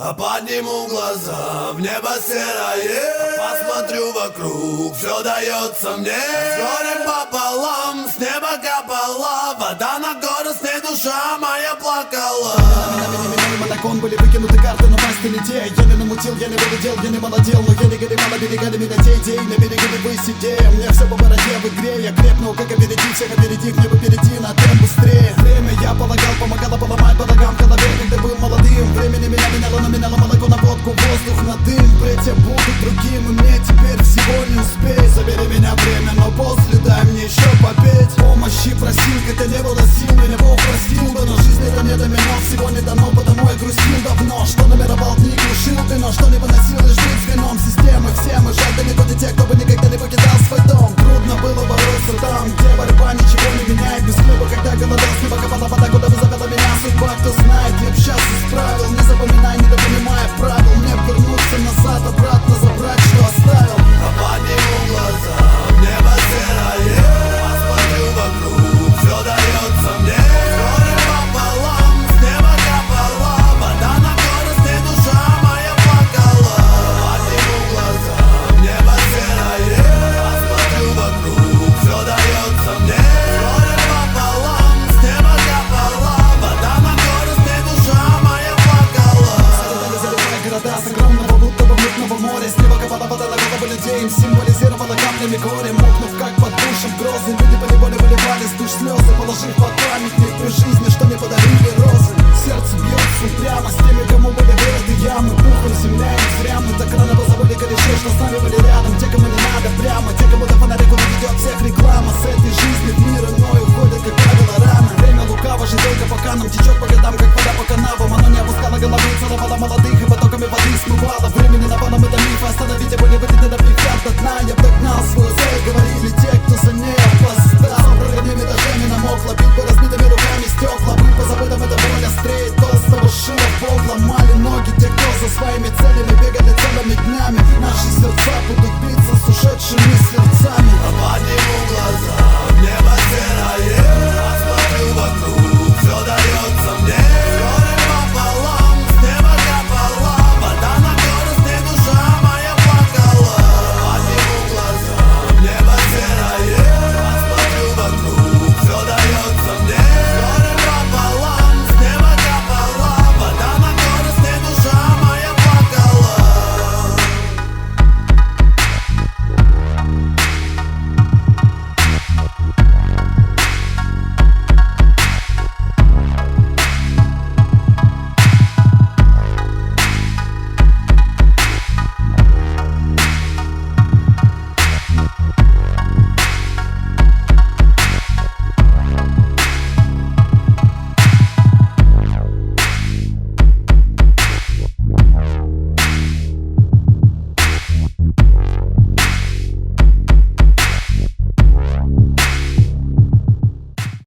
Подниму глаза в небо серое, посмотрю вокруг, все дается мне. С горем пополам, с неба капала вода на горестной, душа моя плакала. Монокон, были выкинуты карты, но масти летей. Я не намутил, я не вылетел, я не молодел, но я не горевал, оберегали меня те идеи. На берегу не вы сидея, мне все по бороде в игре. Я крепну, как опередив, всех опередив, небо перейти на темп быстрее. Время я полагал, помогало поломать балаган в голове, когда был молодым. Времени меня меняло, но меняло молоко на водку, воздух на дым. Впредь я буду другим, и мне теперь всего не успеть. Забери меня время, но после дай мне еще попеть. Помощи просил, когда не было сил, меня Бог простил бы, но жизнь это не домино, всего не дано, потому я грустил давно. Что номеровал книг, глушил вино, что не выносил лишь быть звеном системы. Все мы жаль далеко не те, кто бы никогда не покидал свой дом. Трудно было бороться там, где борьба ничего не меняет. Без клуба, когда голодал, с неба копала вода, куда бы завела меня судьба. Кто знает, я б сейчас исправил, не запоминай, недопонимая правил. Мне вернуться назад, обратно забрать, что оставил. Подниму глаза в небо серое, посмотрю вокруг, все дается мне. С горем пополам, с неба капала вода на горестной, душа моя плакала. Подниму глаза в небо серое, посмотрю вокруг, все дается мне. С горем пополам, с неба капала вода на горестной, душа моя плакала. Заливая города с огромного будто бы мутного моря. С неба капала вода на головы людей, им символизировала каплями горе. Мокнув как под душем грозы, люди по неволе выливали с душ слезы, положив под памятник при жизни, что не подарили розы. Сердце бьется упрямо с теми, кому были вырыты ямы. Пухом земля не зря, мы так рано позабыли корешей, что с нами были рядом. Те, кому не надо прямо, те, кому до фонаря куда ведет всех реклама. С этой жизни в мир иной уходит, как правило, рано. Время лукаво же только пока нам течет по годам, как вода по канавам. Оно не опускало головы, целовало молодых и потоками воды смывало. Времени навалом это миф, остановить его не выйдет, напрягать до дна. Я догнал свою цель, говорили